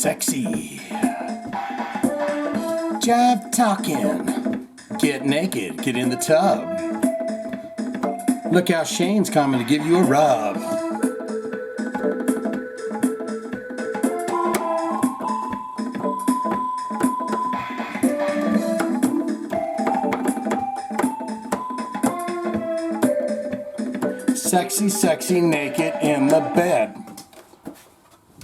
sexy. Jive Talkin. Get naked, get in the tub. Look how Shane's coming to give you a rub. Sexy, sexy, naked in the bed.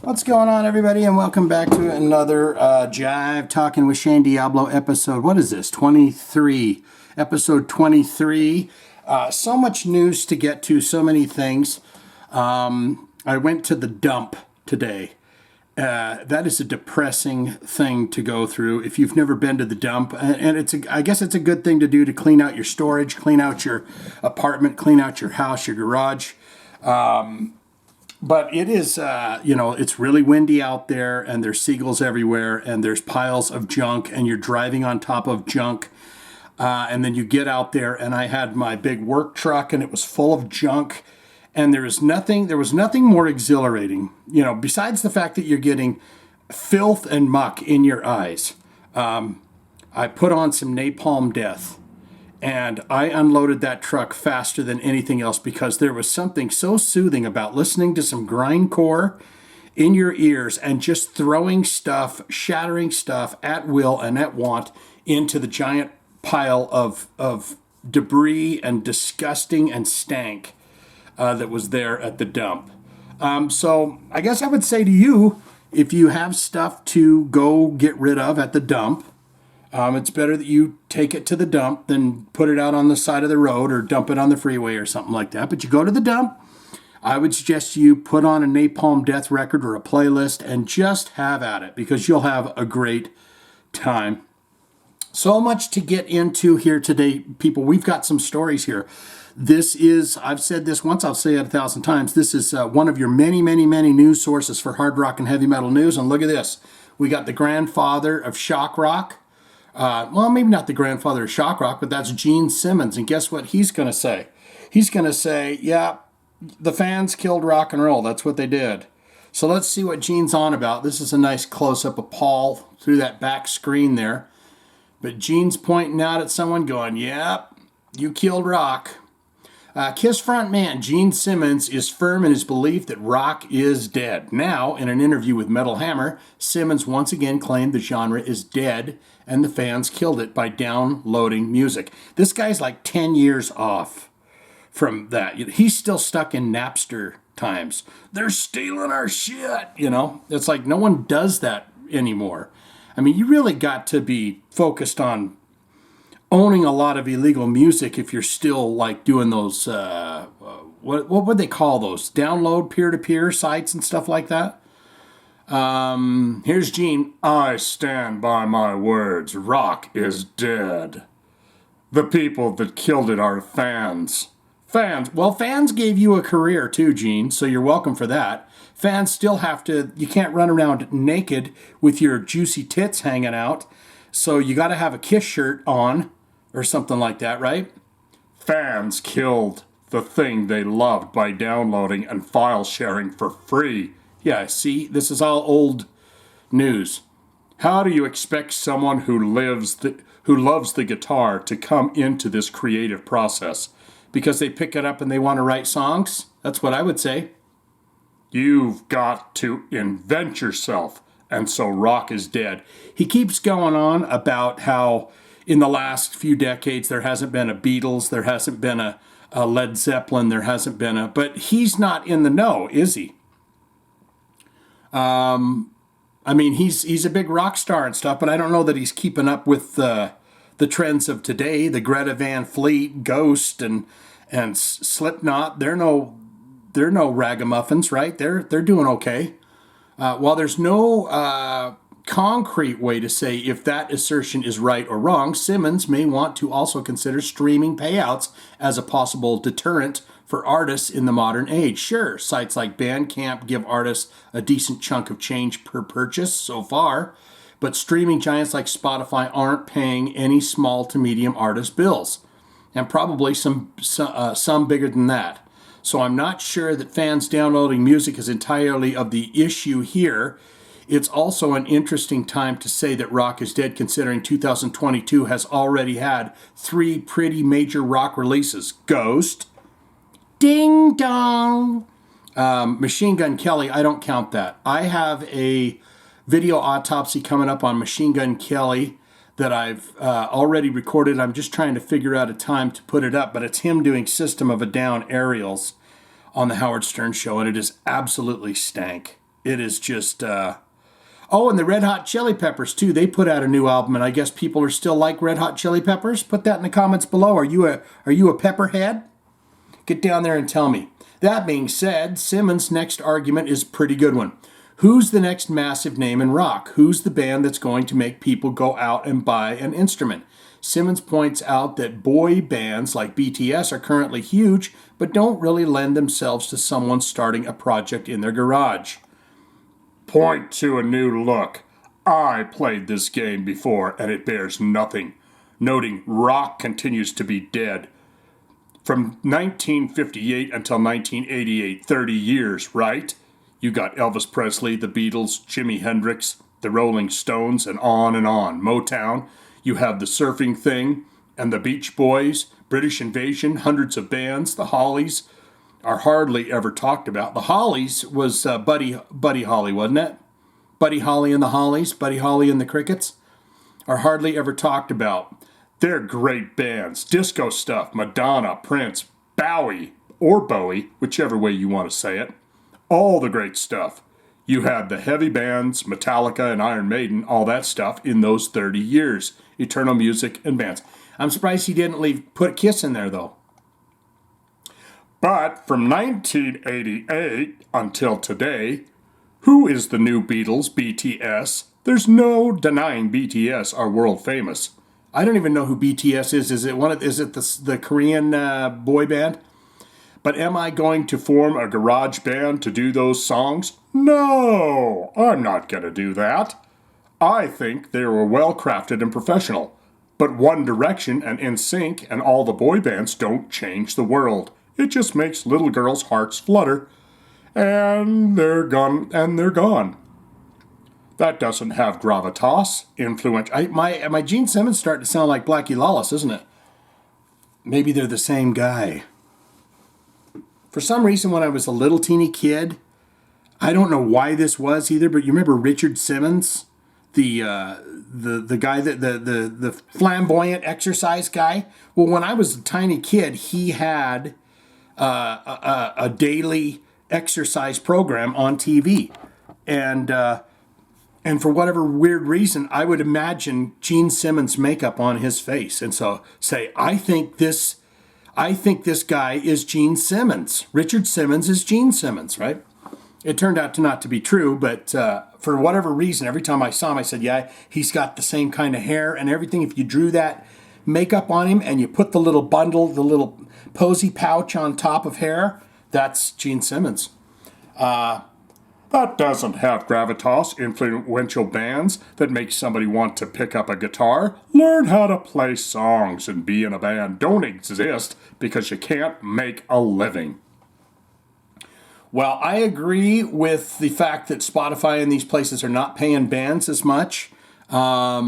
What's going on, everybody, and welcome back to another Jive Talking with Shane Diablo episode. What is this? 23. Episode 23. So much news to get to, so many things. I went to the dump today. That is a depressing thing to go through if you've never been to the dump. And I guess it's a good thing to do to clean out your storage, clean out your apartment, clean out your house, your garage. But it is, it's really windy out there, and there's seagulls everywhere, and there's piles of junk, and you're driving on top of junk. And then you get out there, and I had my big work truck, and it was full of junk. And there was nothing more exhilarating, besides the fact that you're getting filth and muck in your eyes. I put on some Napalm Death, and I unloaded that truck faster than anything else because there was something so soothing about listening to some grindcore in your ears and just throwing stuff, shattering stuff at will and at want into the giant pile of debris and disgusting and stank that was there at the dump. So I guess I would say to you, if you have stuff to go get rid of at the dump, it's better that you take it to the dump than put it out on the side of the road or dump it on the freeway or something like that. But you go to the dump, I would suggest you put on a Napalm Death record or a playlist and just have at it because you'll have a great time. So much to get into here today, people. We've got some stories here. This is, I've said this once, I'll say it 1,000 times. This is one of your many, many, many news sources for hard rock and heavy metal news. And look at this. We got the grandfather of shock rock. Well, maybe not the grandfather of shock rock, but that's Gene Simmons. And guess what he's going to say? He's going to say, yeah, the fans killed rock and roll. That's what they did. So let's see what Gene's on about. This is a nice close-up of Paul through that back screen there. But Gene's pointing out at someone going, yep, you killed rock. Kiss frontman Gene Simmons is firm in his belief that rock is dead. Now, in an interview with Metal Hammer, Simmons once again claimed the genre is dead and the fans killed it by downloading music. This guy's like 10 years off from that. He's still stuck in Napster times. They're stealing our shit, It's like no one does that anymore. I mean, you really got to be focused on owning a lot of illegal music if you're still like doing those, what would they call those? Download peer-to-peer sites and stuff like that. Here's Gene. I stand by my words. Rock is dead. The people that killed it are fans. Fans. Well, fans gave you a career too, Gene, so you're welcome for that. Fans still have to, you can't run around naked with your juicy tits hanging out. So you got to have a Kiss shirt on or something like that, right? Fans killed the thing they loved by downloading and file sharing for free. Yeah, see, this is all old news. How do you expect someone who loves the guitar to come into this creative process? Because they pick it up and they want to write songs? That's what I would say. You've got to invent yourself. And so rock is dead. He keeps going on about how in the last few decades there hasn't been a Beatles, there hasn't been a Led Zeppelin, there hasn't been a... But he's not in the know, is he? I mean, he's a big rock star and stuff, but I don't know that he's keeping up with the trends of today. The Greta Van Fleet, Ghost, and Slipknot. They're no ragamuffins, right? They're doing okay. While there's no concrete way to say if that assertion is right or wrong, Simmons may want to also consider streaming payouts as a possible deterrent for artists in the modern age. Sure, sites like Bandcamp give artists a decent chunk of change per purchase so far, but streaming giants like Spotify aren't paying any small to medium artist bills, and probably some bigger than that. So I'm not sure that fans downloading music is entirely of the issue here. It's also an interesting time to say that rock is dead, considering 2022 has already had 3 pretty major rock releases. Ghost, Ding Dong, Machine Gun Kelly. I don't count that. I have a video autopsy coming up on Machine Gun Kelly that I've already recorded. I'm just trying to figure out a time to put it up, but it's him doing System of a Down aerials on the Howard Stern show, and it is absolutely stank. It is just... Oh, and the Red Hot Chili Peppers, too. They put out a new album, and I guess people are still like Red Hot Chili Peppers. Put that in the comments below. Are you a pepperhead? Get down there and tell me. That being said, Simmons' next argument is a pretty good one. Who's the next massive name in rock? Who's the band that's going to make people go out and buy an instrument? Simmons points out that boy bands like BTS are currently huge, but don't really lend themselves to someone starting a project in their garage. Point to a new look. I played this game before, and it bears nothing. Noting rock continues to be dead. From 1958 until 1988, 30 years, right? You got Elvis Presley, the Beatles, Jimi Hendrix, the Rolling Stones, and on and on. Motown. You have the surfing thing, and the Beach Boys, British Invasion, hundreds of bands, the Hollies are hardly ever talked about. The Hollies was Buddy Holly, wasn't it? Buddy Holly and the Hollies, Buddy Holly and the Crickets are hardly ever talked about. They're great bands. Disco stuff, Madonna, Prince, Bowie, or Bowie, whichever way you want to say it. All the great stuff. You had the heavy bands, Metallica and Iron Maiden, all that stuff in those 30 years. Eternal Music and bands. I'm surprised he didn't put Kiss in there, though. But from 1988 until today, who is the new Beatles, BTS? There's no denying BTS are world famous. I don't even know who BTS is. Is it the Korean boy band? But am I going to form a garage band to do those songs? No, I'm not going to do that. I think they were well crafted and professional. But One Direction and NSYNC and all the boy bands don't change the world. It just makes little girls' hearts flutter. And they're gone, That doesn't have gravitas, influence. My Gene Simmons starting to sound like Blackie Lawless, isn't it? Maybe they're the same guy. For some reason, when I was a little teeny kid, I don't know why this was either, but you remember Richard Simmons, the guy that the flamboyant exercise guy. Well, when I was a tiny kid, he had a daily exercise program on TV, and for whatever weird reason, I would imagine Gene Simmons' makeup on his face, and so say, I think this guy is Gene Simmons. Richard Simmons is Gene Simmons, right? It turned out to not to be true, but for whatever reason, every time I saw him, I said, yeah, he's got the same kind of hair and everything. If you drew that makeup on him and you put the little bundle, the little posy pouch on top of hair, that's Gene Simmons. That doesn't have gravitas, influential bands that make somebody want to pick up a guitar. Learn how to play songs and be in a band. Don't exist because you can't make a living. Well, I agree with the fact that Spotify and these places are not paying bands as much. I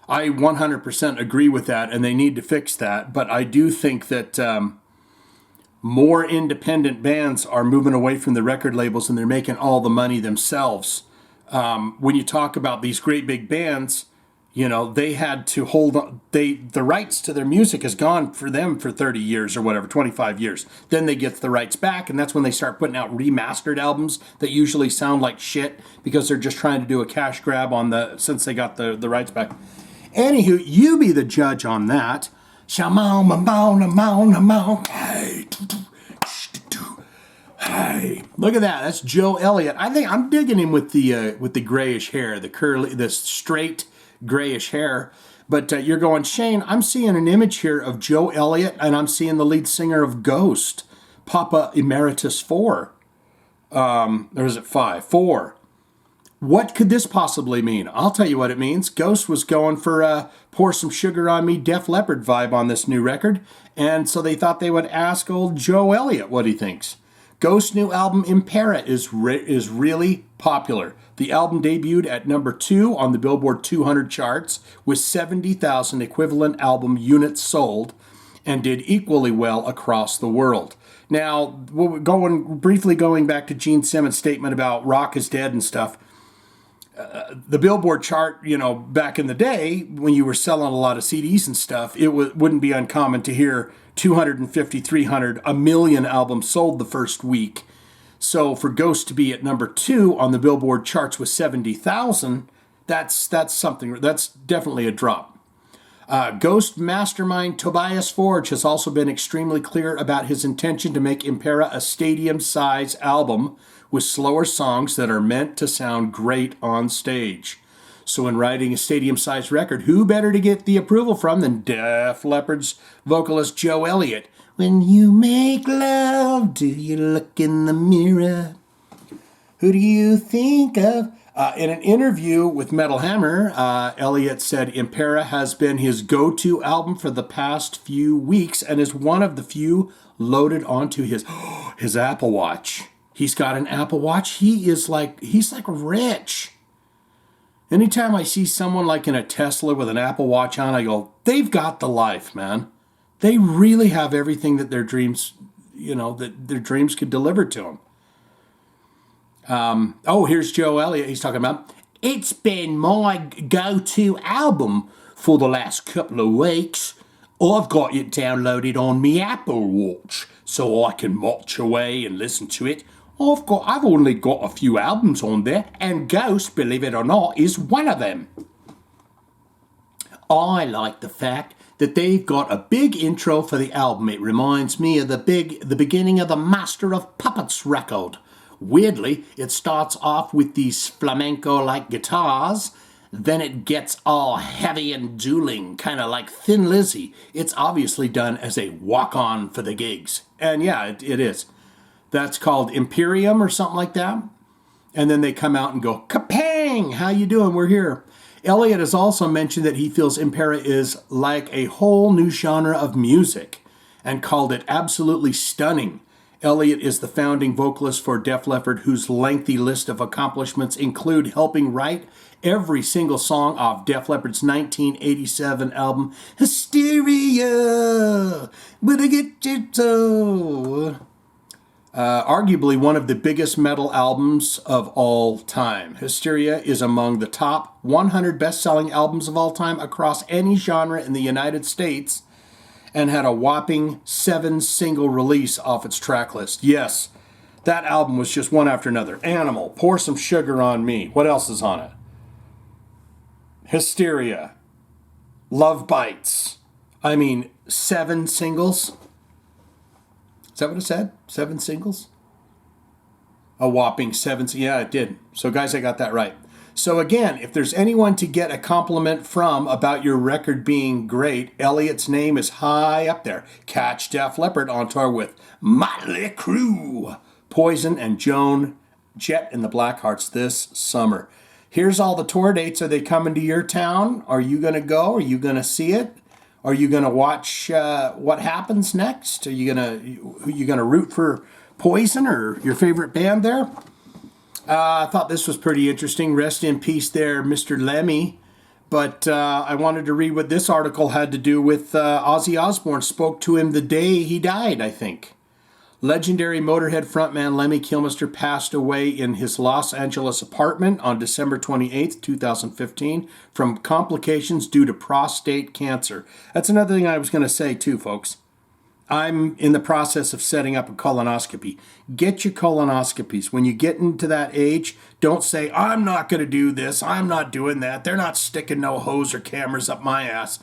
100% agree with that, and they need to fix that. But I do think that more independent bands are moving away from the record labels and they're making all the money themselves. When you talk about these great big bands, you know, they had to hold on. The rights to their music is gone for them for 30 years or whatever, 25 years. Then they get the rights back, and that's when they start putting out remastered albums that usually sound like shit because they're just trying to do a cash grab since they got the rights back. Anywho, you be the judge on that. Hey, look at that. That's Joe Elliott. I think I'm digging him with the grayish hair, the straight grayish hair. But you're going, Shane, I'm seeing an image here of Joe Elliott, and I'm seeing the lead singer of Ghost, Papa Emeritus 4. Or is it 5? 4. What could this possibly mean? I'll tell you what it means. Ghost was going for Pour Some Sugar on Me, Def Leppard vibe on this new record. And so they thought they would ask old Joe Elliott what he thinks. Ghost's new album Impera is really popular. The album debuted at number 2 on the Billboard 200 charts with 70,000 equivalent album units sold and did equally well across the world. Now, briefly going back to Gene Simmons' statement about rock is dead and stuff, the Billboard chart, back in the day when you were selling a lot of CDs and stuff, it wouldn't be uncommon to hear 250, 300, a million albums sold the first week. So for Ghost to be at number 2 on the Billboard charts with 70,000, that's definitely a drop. Ghost mastermind Tobias Forge has also been extremely clear about his intention to make Impera a stadium-size album with slower songs that are meant to sound great on stage. So in writing a stadium-sized record, who better to get the approval from than Def Leppard's vocalist Joe Elliott? When you make love, do you look in the mirror? Who do you think of? In an interview with Metal Hammer, Elliott said Impera has been his go-to album for the past few weeks and is one of the few loaded onto his Apple Watch. He's got an Apple Watch. He's like rich. Anytime I see someone like in a Tesla with an Apple Watch on, I go, they've got the life, man. They really have everything that their dreams, that their dreams could deliver to them. Here's Joe Elliott. He's talking about, it's been my go-to album for the last couple of weeks. I've got it downloaded on my Apple Watch so I can march away and listen to it. I've only got a few albums on there, and Ghost, believe it or not, is one of them. I like the fact that they've got a big intro for the album. It reminds me of the beginning of the Master of Puppets record. Weirdly, it starts off with these flamenco-like guitars, then it gets all heavy and dueling, kind of like Thin Lizzy. It's obviously done as a walk-on for the gigs. And yeah, it is. That's called Imperium or something like that. And then they come out and go, Kapang! How you doing? We're here. Elliott has also mentioned that he feels Impera is like a whole new genre of music and called it absolutely stunning. Elliott is the founding vocalist for Def Leppard, whose lengthy list of accomplishments include helping write every single song off Def Leppard's 1987 album, Hysteria, But I Get You So. Arguably one of the biggest metal albums of all time. Hysteria is among the top 100 best-selling albums of all time across any genre in the United States and had a whopping 7 single release off its track list. Yes, that album was just one after another. Animal, Pour Some Sugar on Me. What else is on it? Hysteria. Love Bites. 7 singles. Is that what it said? 7 singles? A whopping 7. Yeah, it did. So guys, I got that right. So again, if there's anyone to get a compliment from about your record being great, Elliott's name is high up there. Catch Def Leppard on tour with Motley Crue, Poison, and Joan Jett and the Blackhearts this summer. Here's all the tour dates. Are they coming to your town? Are you going to go? Are you going to see it? Are you going to watch what happens next? Are you going to root for Poison or your favorite band there? I thought this was pretty interesting. Rest in peace there, Mr. Lemmy. But I wanted to read what this article had to do with Ozzy Osbourne. Spoke to him the day he died, I think. Legendary Motorhead frontman Lemmy Kilmister passed away in his Los Angeles apartment on December 28th, 2015 from complications due to prostate cancer. That's another thing I was going to say too, folks. I'm in the process of setting up a colonoscopy. Get your colonoscopies. When you get into that age, don't say, I'm not going to do this, I'm not doing that. They're not sticking no hose or cameras up my ass.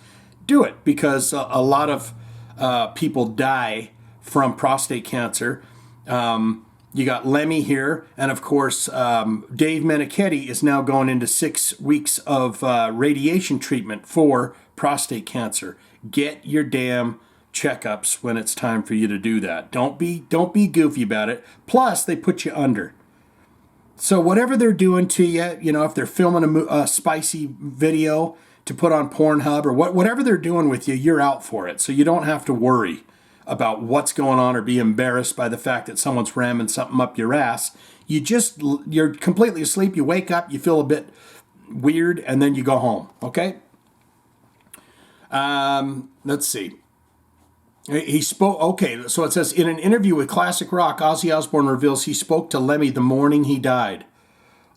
Do it, because a lot of people die from prostate cancer. You got Lemmy here, and of course, Dave Meniketti is now going into 6 weeks of radiation treatment for prostate cancer. Get your damn checkups when it's time for you to do that. Don't be goofy about it. Plus, they put you under. So whatever they're doing to you, if they're filming a spicy video to put on Pornhub or whatever they're doing with you, you're out for it. So you don't have to worry about what's going on or be embarrassed by the fact that someone's ramming something up your ass. You're completely asleep. You wake up, you feel a bit weird, and then you go home. Okay. Let's see. He spoke. Okay, so it says in an interview with Classic Rock, Ozzy Osbourne reveals he spoke to Lemmy the morning he died.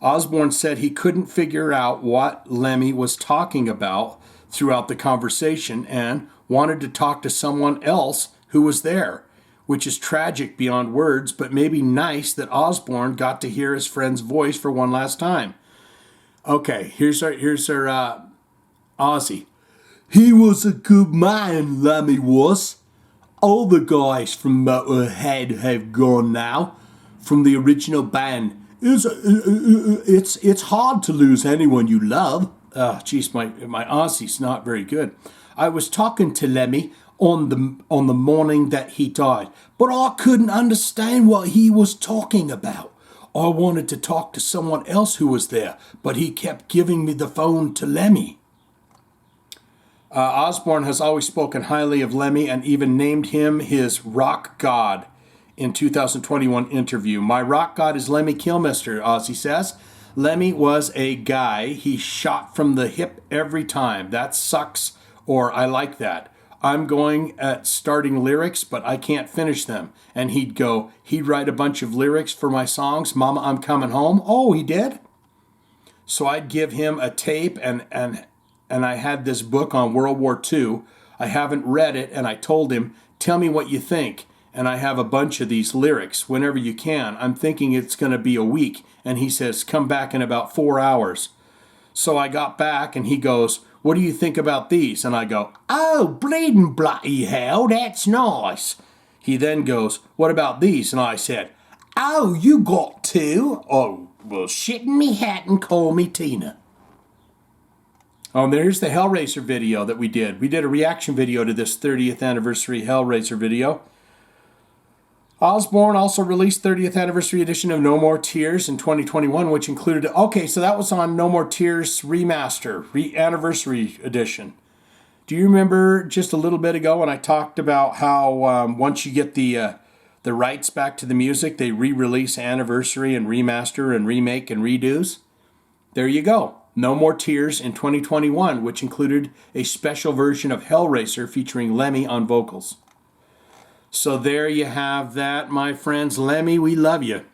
Osbourne said he couldn't figure out what Lemmy was talking about throughout the conversation and wanted to talk to someone else who was there, which is tragic beyond words, but maybe nice that Osbourne got to hear his friend's voice for one last time. Okay, here's our Ozzy. He was a good man, Lemmy was. All the guys from Motorhead have gone now, from the original band. It's hard to lose anyone you love. Oh, geez, my Ozzy's not very good. I was talking to Lemmy on the morning that he died, but I couldn't understand what he was talking about. I wanted to talk to someone else who was there, but he kept giving me the phone to Lemmy. Osbourne has always spoken highly of Lemmy and even named him his rock god in 2021 interview. My rock god is Lemmy Kilmister, Ozzy says. Lemmy was a guy. He shot from the hip every time. That sucks, or I like that. I'm going at starting lyrics, but I can't finish them. And he'd write a bunch of lyrics for my songs. Mama, I'm coming home. Oh, he did? So I'd give him a tape and I had this book on World War II. I haven't read it, and I told him, tell me what you think. And I have a bunch of these lyrics whenever you can. I'm thinking it's going to be a week. And he says, come back in about 4 hours. So I got back, and he goes, what do you think about these? And I go, oh, bleeding bloody hell, that's nice. He then goes, what about these? And I said, oh, you got two? Oh, well, shit in me hat and call me Tina. Oh, and there's the Hellraiser video that we did. We did a reaction video to this 30th anniversary Hellraiser video. Osbourne also released 30th anniversary edition of No More Tears in 2021, which included... Okay, so that was on No More Tears Remaster, anniversary edition. Do you remember just a little bit ago when I talked about how once you get the rights back to the music, they re-release anniversary and remaster and remake and redos? There you go. No More Tears in 2021, which included a special version of Hellraiser featuring Lemmy on vocals. So there you have that, my friends. Lemmy, we love you.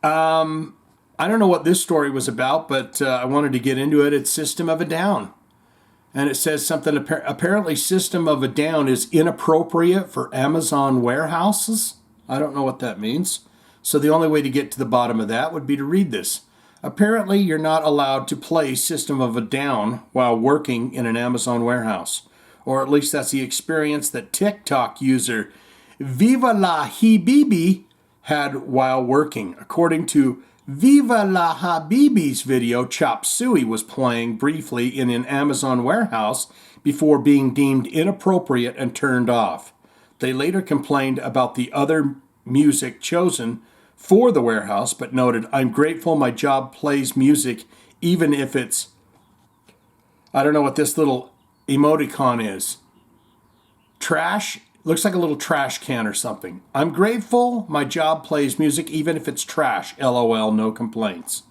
I don't know what this story was about, but I wanted to get into it. It's System of a Down. And it says something, apparently System of a Down is inappropriate for Amazon warehouses. I don't know what that means. So the only way to get to the bottom of that would be to read this. Apparently, you're not allowed to play System of a Down while working in an Amazon warehouse. Or at least that's the experience that TikTok user Viva La Habibi had while working. According to Viva La Habibi's video, Chop Suey was playing briefly in an Amazon warehouse before being deemed inappropriate and turned off. They later complained about the other music chosen for the warehouse, but noted, I'm grateful my job plays music even if it's... I don't know what this little emoticon is. Trash? Looks like a little trash can or something. I'm grateful my job plays music even if it's trash. LOL, no complaints.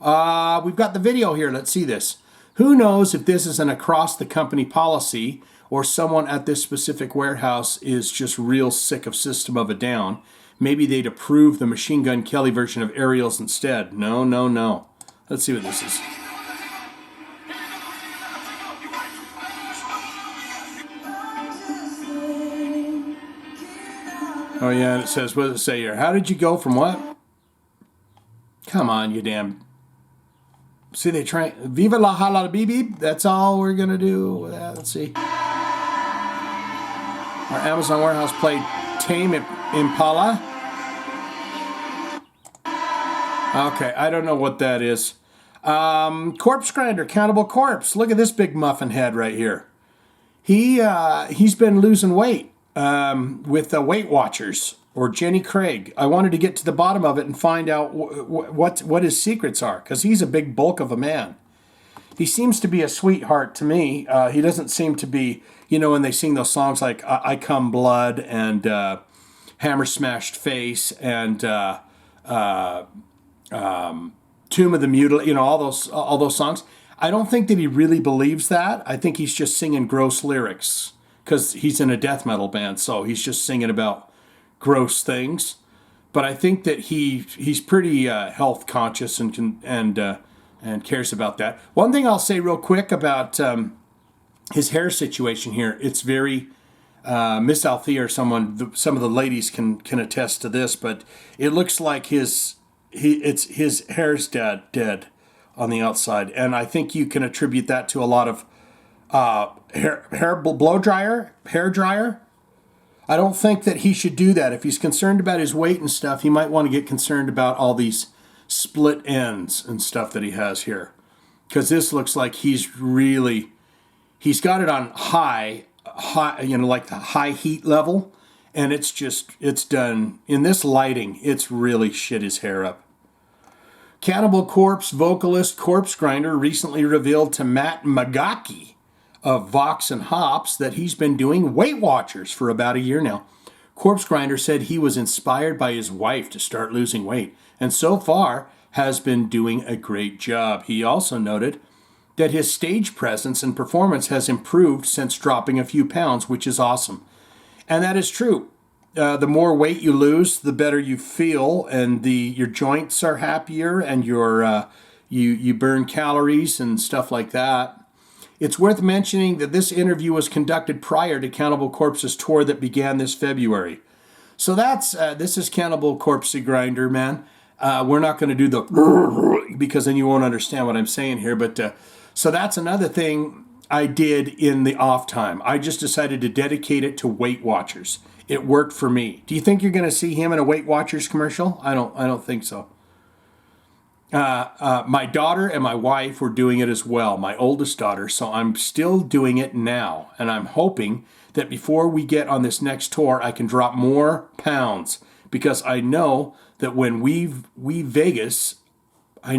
We've got the video here. Let's see this. Who knows if this is an across the company policy or someone at this specific warehouse is just real sick of System of a Down. Maybe they'd approve the Machine Gun Kelly version of Aerials instead. No. Let's see what this is. Oh, yeah, and it says, what does it say here? How did you go from what? Come on, you damn... See, they try... Viva la hala beep beep. That's all we're going to do. Let's see. Our Amazon warehouse played Tame Impala. Okay, I don't know what that is. Corpsegrinder, Cannibal Corpse. Look at this big muffin head right here. He's been losing weight with the Weight Watchers or Jenny Craig. I wanted to get to the bottom of it and find out what his secrets are, because he's a big bulk of a man. He seems to be a sweetheart to me. He doesn't seem to be you know, when they sing those songs like I Come Blood and Hammer Smashed Face and Tomb of the Mutilated, you know, all those songs. I don't think that he really believes that. I think he's just singing gross lyrics because he's in a death metal band, so he's just singing about gross things. But I think that he's pretty health conscious and cares about that. One thing I'll say real quick about his hair situation here, it's very Miss Althea or some of the ladies can attest to this, but it looks like his hair's dead on the outside, and I think you can attribute that to a lot of hair dryer. I don't think that he should do that. If he's concerned about his weight and stuff, he might want to get concerned about all these split ends and stuff that he has here, because this looks like he's got it on high, you know, like the high heat level, and it's done in this lighting. It's really shit his hair up. Cannibal Corpse vocalist Corpsegrinder recently revealed to Matt Magaki of Vox and Hops that he's been doing Weight Watchers for about a year now. Corpsegrinder said he was inspired by his wife to start losing weight, and so far has been doing a great job. He also noted that his stage presence and performance has improved since dropping a few pounds, which is awesome. And that is true. The more weight you lose, the better you feel, and your joints are happier, and you burn calories and stuff like that. It's worth mentioning that this interview was conducted prior to Cannibal Corpse's tour that began this February. So this is Cannibal Corpsegrinder, man. We're not going to do the because then you won't understand what I'm saying here. But so that's another thing I did in the off time. I just decided to dedicate it to Weight Watchers. It worked for me. Do you think you're going to see him in a Weight Watchers commercial? I don't think so. My daughter and my wife were doing it as well, my oldest daughter, so I'm still doing it now. And I'm hoping that before we get on this next tour, I can drop more pounds, because I know that when we Vegas, I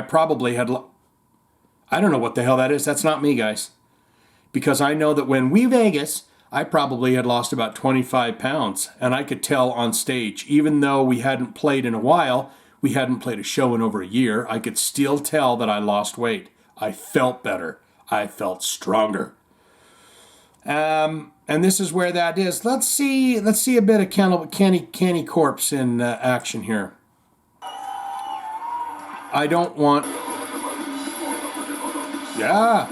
probably had, I don't know what the hell that is. That's not me, guys. Because I know that when we Vegas, I probably had lost about 25 pounds, and I could tell on stage, even though we hadn't played in a while, we hadn't played a show in over a year, I could still tell that I lost weight. I felt better. I felt stronger. And this is where that is. Let's see a bit of Canny Corpse in action here. I don't want... Yeah.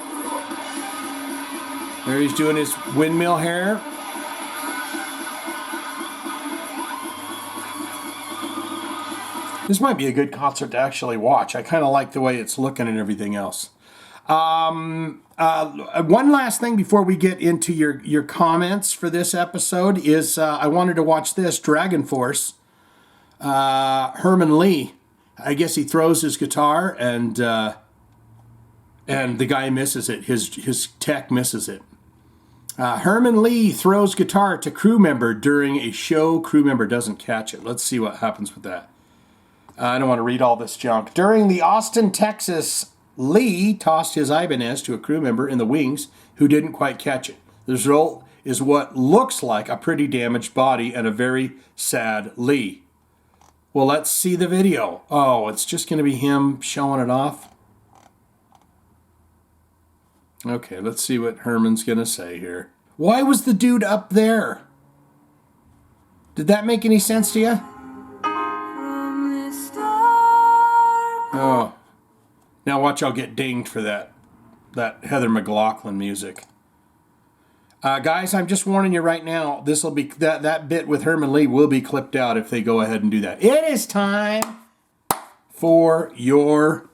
There he's doing his windmill hair. This might be a good concert to actually watch. I kind of like the way it's looking and everything else. One last thing before we get into your comments for this episode is I wanted to watch this Dragon Force. Herman Lee. I guess he throws his guitar and the guy misses it. His tech misses it. Herman Lee throws guitar to crew member during a show. Crew member doesn't catch it. Let's see what happens with that. I don't want to read all this junk. During the Austin, Texas, Lee tossed his Ibanez to a crew member in the wings who didn't quite catch it. The result is what looks like a pretty damaged body and a very sad Lee. Well, let's see the video. Oh, it's just going to be him showing it off. Okay, let's see what Herman's going to say here. Why was the dude up there? Did that make any sense to you? Oh. Now watch, I'll get dinged for that Heather McLaughlin music. Guys, I'm just warning you right now, this will be that bit with Herman Lee will be clipped out if they go ahead and do that. It is time for your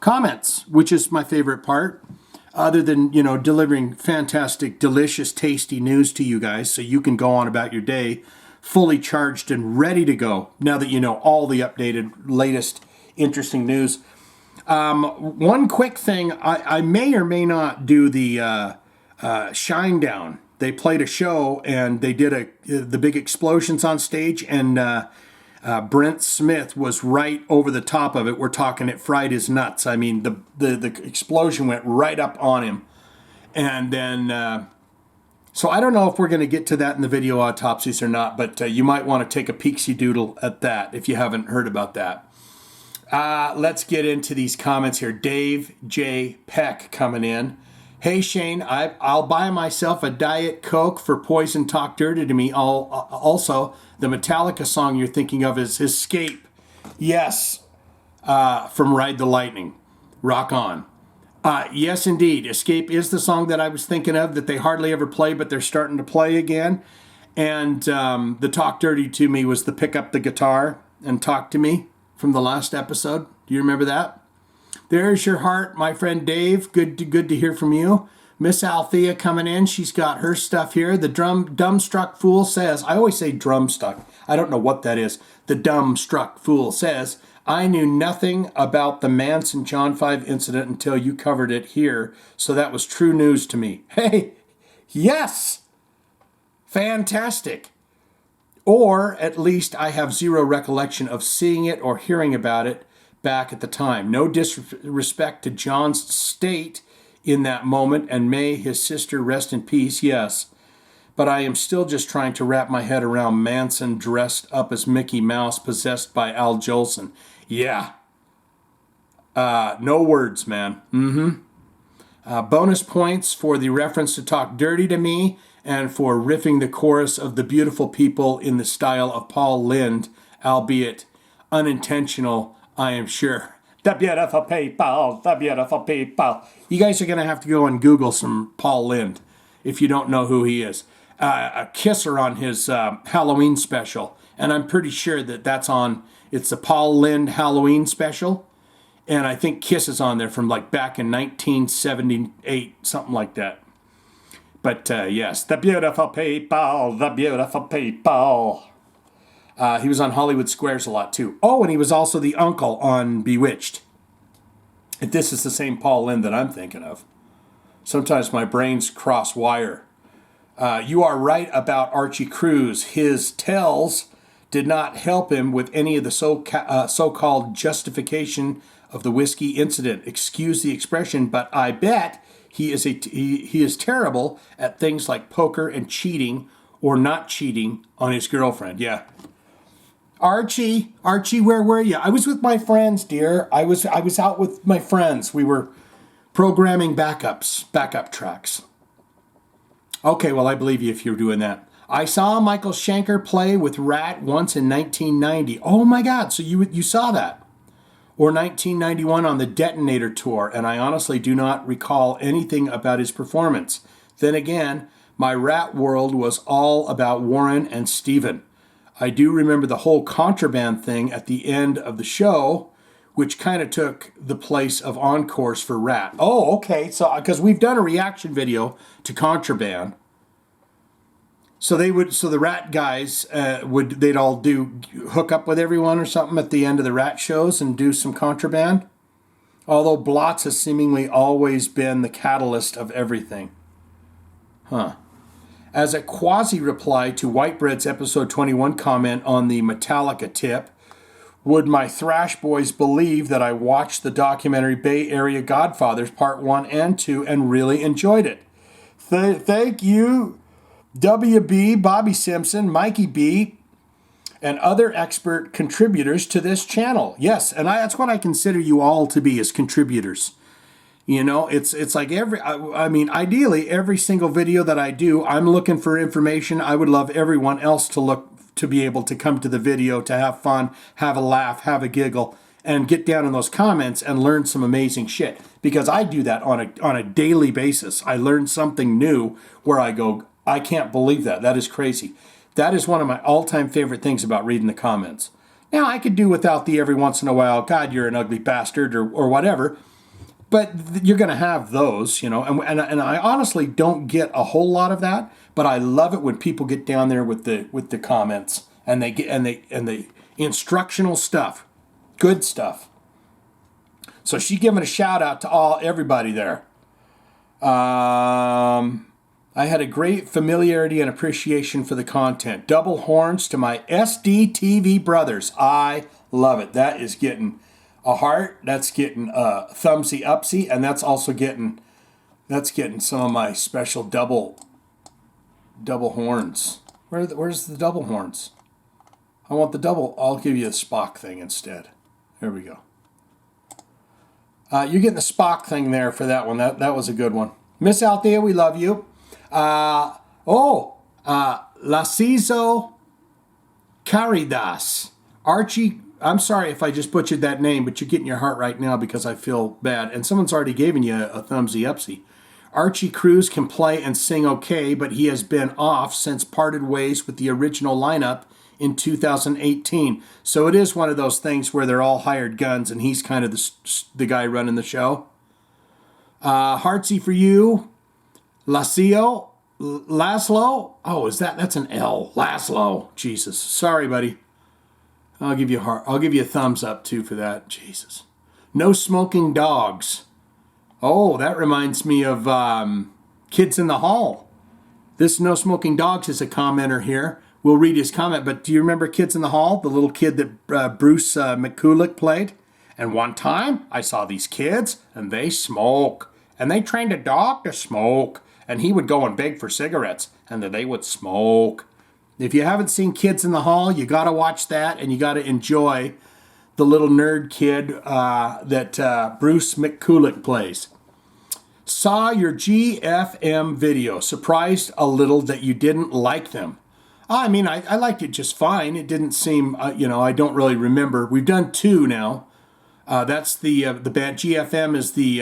comments, which is my favorite part. Other than, delivering fantastic, delicious, tasty news to you guys so you can go on about your day fully charged and ready to go now that you know all the updated, latest, interesting news. One quick thing, I may or may not do the Shine Down. They played a show and they did the big explosions on stage, and Brent Smith was right over the top of it. We're talking it fried his nuts. I mean, the explosion went right up on him. And then, so I don't know if we're going to get to that in the video autopsies or not, but you might want to take a peeksy doodle at that if you haven't heard about that. Let's get into these comments here. Dave J. Peck coming in. Hey, Shane, I'll buy myself a Diet Coke for Poison Talk Dirty to Me. Also, the Metallica song you're thinking of is Escape. Yes, from Ride the Lightning. Rock on. Yes, indeed. Escape is the song that I was thinking of that they hardly ever play, but they're starting to play again. And the Talk Dirty to Me was the pick up the guitar and talk to me from the last episode. Do you remember that? There's your heart, my friend Dave. Good to hear from you. Miss Althea coming in. She's got her stuff here. The dumbstruck fool says, I always say drumstuck. I don't know what that is. The dumbstruck fool says, I knew nothing about the Manson John 5 incident until you covered it here, so that was true news to me. Hey, yes! Fantastic. Or at least I have zero recollection of seeing it or hearing about it back at the time. No disrespect to John's state in that moment, and may his sister rest in peace, yes. But I am still just trying to wrap my head around Manson dressed up as Mickey Mouse possessed by Al Jolson. Yeah. No words, man. Bonus points for the reference to Talk Dirty to Me and for riffing the chorus of The Beautiful People in the style of Paul Lynde, albeit unintentional, I am sure. The beautiful people, the beautiful people. You guys are going to have to go and Google some Paul Lynde if you don't know who he is. A kisser on his Halloween special. And I'm pretty sure that that's on, it's the Paul Lynde Halloween special. And I think Kiss is on there from like back in 1978, something like that. But yes, the beautiful people, the beautiful people. He was on Hollywood Squares a lot too. Oh, and he was also the uncle on Bewitched. If this is the same Paul Lynde that I'm thinking of. Sometimes my brains cross wire. You are right about Archie Cruz. His tells did not help him with any of the so-called justification of the whiskey incident. Excuse the expression, but I bet he is terrible at things like poker and cheating or not cheating on his girlfriend. Yeah. Archie, where were you? I was with my friends, dear. I was out with my friends. We were programming backup tracks. Okay, well, I believe you if you're doing that. I saw Michael Schenker play with Rat once in 1990. Oh my God, so you saw that. Or 1991 on the Detonator Tour, and I honestly do not recall anything about his performance. Then again, my Rat world was all about Warren and Steven. I do remember the whole Contraband thing at the end of the show, which kind of took the place of Encores for Rat. Oh, okay. So, because we've done a reaction video to Contraband. So the Rat guys they'd all hook up with everyone or something at the end of the Rat shows and do some Contraband. Although Blotz has seemingly always been the catalyst of everything. Huh. As a quasi-reply to Whitebread's episode 21 comment on the Metallica tip, would my Thrash Boys believe that I watched the documentary Bay Area Godfathers Part 1 and 2 and really enjoyed it? Thank you, WB, Bobby Simpson, Mikey B, and other expert contributors to this channel. Yes, and that's what I consider you all to be, as contributors. You know, it's like ideally every single video that I do, I'm looking for information. I would love everyone else to be able to come to the video, to have fun, have a laugh, have a giggle, and get down in those comments and learn some amazing shit. Because I do that on a daily basis. I learn something new where I go, I can't believe that. That is crazy. That is one of my all-time favorite things about reading the comments. Now, I could do without the every once in a while, God, you're an ugly bastard, or whatever. But you're going to have those, you know, and I honestly don't get a whole lot of that, but I love it when people get down there with the comments and they get and the instructional stuff, good stuff. So she's giving a shout out to everybody there. I had a great familiarity and appreciation for the content. Double horns to my SDTV brothers. I love it. That is getting a heart. That's getting a thumbsy upsy, and that's also getting some of my special double horns. Where's the double horns? I want the double. I'll give you a Spock thing instead. There we go. You're getting the Spock thing there for that one. That was a good one. Miss Althea, we love you. Laciso Caridas. Archie, I'm sorry if I just butchered that name, but you're getting your heart right now because I feel bad. And someone's already given you a thumbsy upsy. Archie Cruz can play and sing okay, but he has been off since parted ways with the original lineup in 2018. So it is one of those things where they're all hired guns and he's kind of the guy running the show. Heartsy for you. Laszlo. Oh, that's an L. Laszlo. Jesus. Sorry, buddy. I'll give you a heart. I'll give you a thumbs up too for that. Jesus. No smoking dogs. Oh, that reminds me of Kids in the Hall. This No Smoking Dogs is a commenter here. We'll read his comment, but do you remember Kids in the Hall? The little kid that Bruce McCulloch played? And one time, I saw these kids, and they smoke. And they trained a dog to smoke. And he would go and beg for cigarettes, and then they would smoke. If you haven't seen Kids in the Hall, you got to watch that, and you got to enjoy the little nerd kid that Bruce McCulloch plays. Saw your GFM video. Surprised a little that you didn't like them. I mean, I liked it just fine. It didn't seem, I don't really remember. We've done 2 now. That's the band. GFM is the,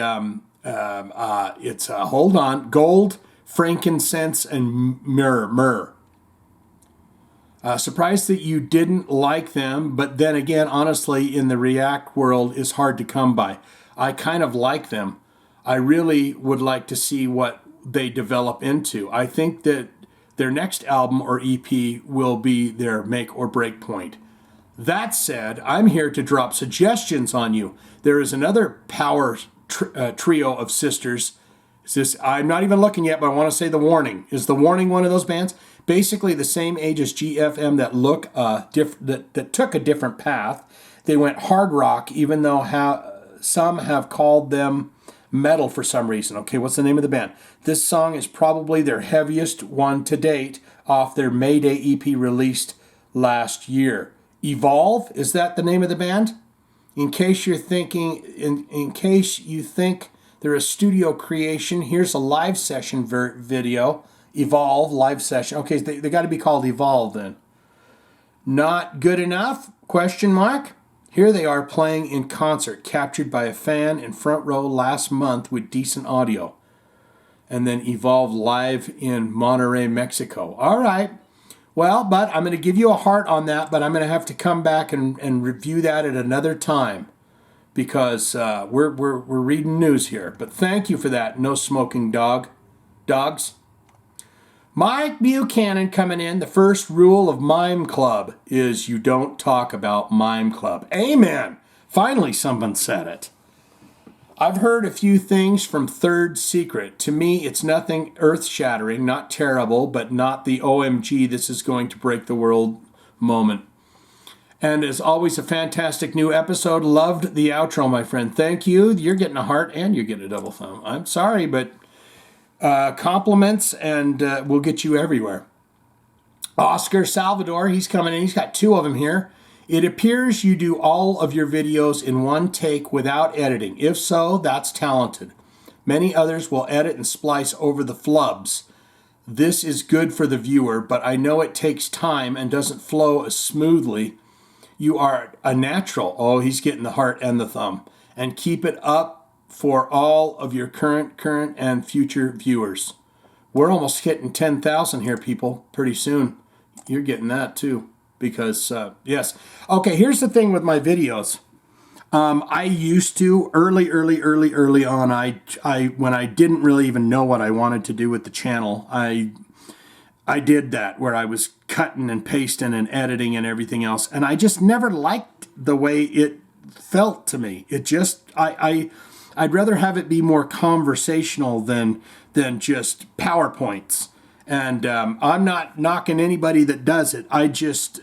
hold on, gold, frankincense, and myrrh. Surprised that you didn't like them, but then again, honestly, in the React world, is hard to come by. I kind of like them. I really would like to see what they develop into. I think that their next album or EP will be their make or break point. That said, I'm here to drop suggestions on you. There is another power trio of sisters. I'm not even looking yet, but I want to say The Warning. Is The Warning one of those bands? Basically the same age as GFM that took a different path. They went hard rock, even though some have called them metal for some reason. Okay, what's the name of the band? This song is probably their heaviest one to date off their Mayday EP released last year. Evolve, is that the name of the band? In case you're thinking, in case you think they're a studio creation, here's a live session video. Evolve, live session. Okay, they got to be called Evolve then. Not good enough? Question mark. Here they are playing in concert, captured by a fan in front row last month with decent audio. And then Evolve live in Monterrey, Mexico. All right. Well, but I'm going to give you a heart on that, but I'm going to have to come back and review that at another time because we're reading news here. But thank you for that, No Smoking Dogs. Mike Buchanan coming in. The first rule of Mime Club is you don't talk about Mime Club. Amen. Finally, someone said it. I've heard a few things from Third Secret. To me, it's nothing earth-shattering, not terrible, but not the OMG, this is going to break the world moment. And as always, a fantastic new episode. Loved the outro, my friend. Thank you. You're getting a heart and you're getting a double thumb. I'm sorry, but compliments and we'll get you everywhere. Oscar Salvador, he's coming in. He's got 2 of them here. It appears you do all of your videos in one take without editing. If so, that's talented. Many others will edit and splice over the flubs. This is good for the viewer, but I know it takes time and doesn't flow as smoothly. You are a natural. Oh, he's getting the heart and the thumb. And keep it up for all of your current and future viewers. We're almost hitting 10,000 here, people, pretty soon. You're getting that too. Because, yes. Okay, here's the thing with my videos. I used to, early on, I when I didn't really even know what I wanted to do with the channel, I did that, where I was cutting and pasting and editing and everything else. And I just never liked the way it felt to me. It just, I'd rather have it be more conversational than just PowerPoints. And I'm not knocking anybody that does it. I just,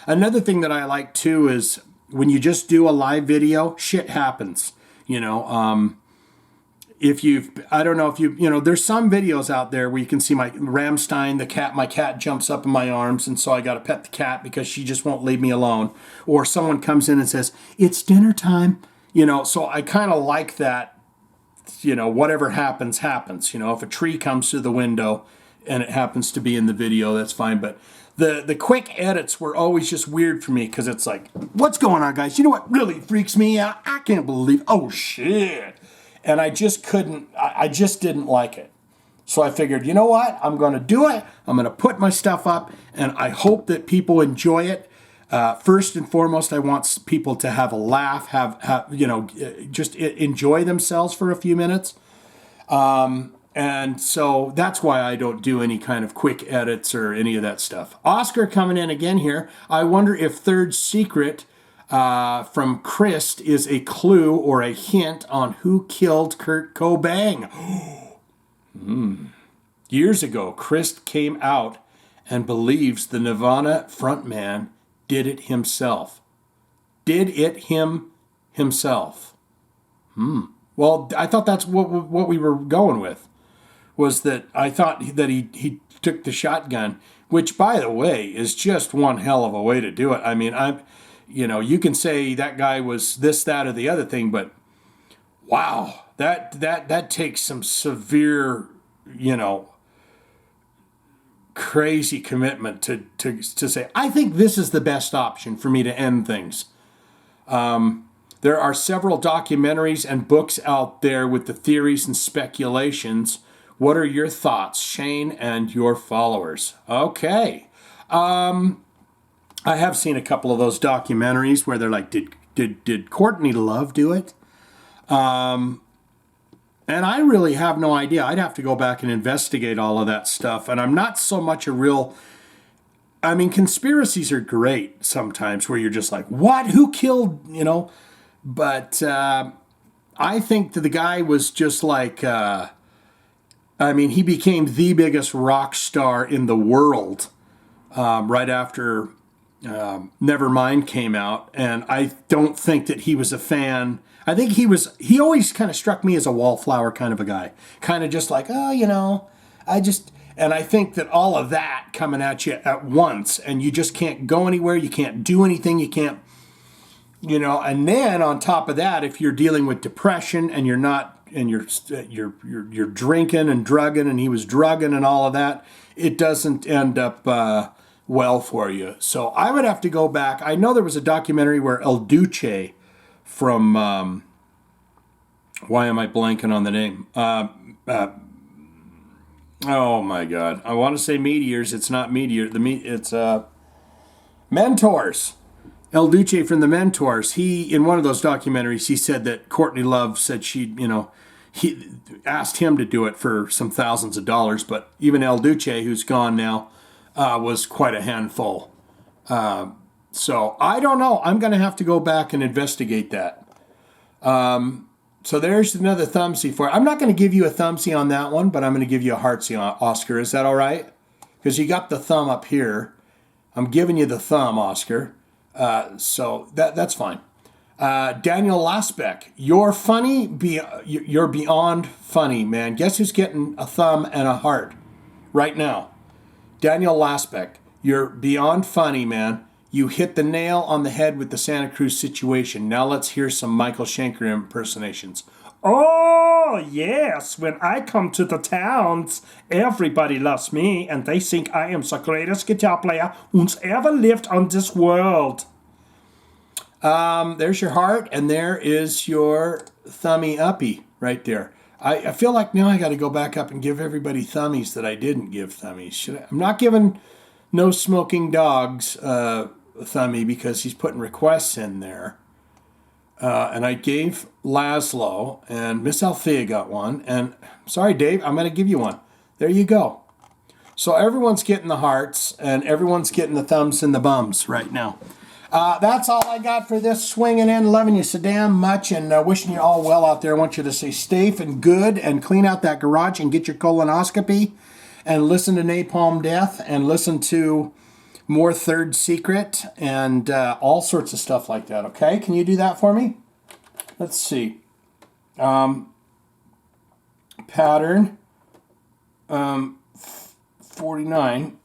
another thing that I like too is when you just do a live video, shit happens. I don't know if there's some videos out there where you can see my Ramstein, my cat jumps up in my arms, and so I got to pet the cat because she just won't leave me alone. Or someone comes in and says, it's dinner time, so I kind of like that, whatever happens, happens. If a tree comes through the window and it happens to be in the video, that's fine. But the quick edits were always just weird for me because it's like, what's going on, guys? You know what really freaks me out? I can't believe, oh shit. And I just didn't like it. So I figured, you know what? I'm going to do it. I'm going to put my stuff up, and I hope that people enjoy it. First and foremost, I want people to have a laugh, just enjoy themselves for a few minutes. And so that's why I don't do any kind of quick edits or any of that stuff. Oscar coming in again here. I wonder if Third Secret from Christ is a clue or a hint on who killed Kurt Cobain. Years ago, Christ came out and believes the Nirvana frontman did it himself. Well, I thought that's what we were going with, was that I thought that he took the shotgun, which, by the way, is just one hell of a way to do it. I mean, you can say that guy was this, that, or the other thing, but wow, that takes some severe, crazy commitment to say, I think this is the best option for me to end things. There are several documentaries and books out there with the theories and speculations. What are your thoughts, Shane and your followers? Okay. I have seen a couple of those documentaries where they're like, did Courtney Love do it? And I really have no idea. I'd have to go back and investigate all of that stuff. And I'm not so much conspiracies are great sometimes where you're just like, what? Who killed, But I think that the guy was just like, he became the biggest rock star in the world right after Nevermind came out, and I don't think that he was a fan. I think he always kind of struck me as a wallflower kind of a guy, kind of just like, and I think that all of that coming at you at once, and you just can't go anywhere, you can't do anything, you can't, and then on top of that, if you're dealing with depression and you're not, and you're drinking and drugging, and he was drugging and all of that, it doesn't end up well for you. So I would have to go back. I know there was a documentary where El Duce from why am I blanking on the name? Oh my God! I want to say Meteors. It's not Meteor. It's Mentors. El Duce from the Mentors. He, in one of those documentaries, he said that Courtney Love said he asked him to do it for some thousands of dollars, but even El Duce, who's gone now, was quite a handful. So I don't know. I'm going to have to go back and investigate that. So there's another thumbsy for it. I'm not going to give you a thumbsy on that one, but I'm going to give you a heartsy on Oscar. Is that all right? Because you got the thumb up here. I'm giving you the thumb, Oscar. So that's fine. Daniel Lasbeck, you're funny. You're beyond funny, man. Guess who's getting a thumb and a heart right now? Daniel Lasbeck, you're beyond funny, man. You hit the nail on the head with the Santa Cruz situation. Now let's hear some Michael Schenker impersonations. Oh, yes. When I come to the towns, everybody loves me, and they think I am the greatest guitar player who's ever lived on this world. There's your heart, and there is your thummy uppy right there. I feel like now I got to go back up and give everybody thummies that I didn't give thummies. I'm not giving No Smoking Dogs thummy because he's putting requests in there. And I gave Laszlo, and Miss Althea got one. And sorry, Dave, I'm going to give you one. There you go. So everyone's getting the hearts, and everyone's getting the thumbs and the bums right now. That's all I got for this swinging in. Loving you so damn much, and wishing you all well out there. I want you to stay safe and good and clean out that garage and get your colonoscopy. and listen to Napalm Death and listen to more Third Secret and all sorts of stuff like that, okay? Can you do that for me? Let's see. Pattern 49.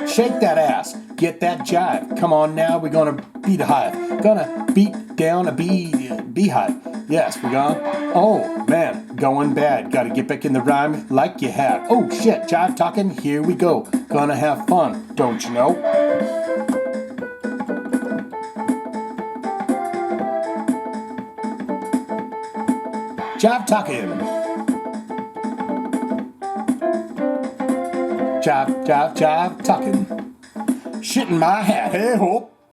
Shake that ass. Get that jive. Come on now, we're gonna beat a hive. Gonna beat down a beehive. Yes, we're gonna. Oh man, going bad. Gotta get back in the rhyme like you have. Oh shit, jive talking. Here we go. Gonna have fun, don't you know? Jive talking. Jive talking. Shit in my hat. Hey ho.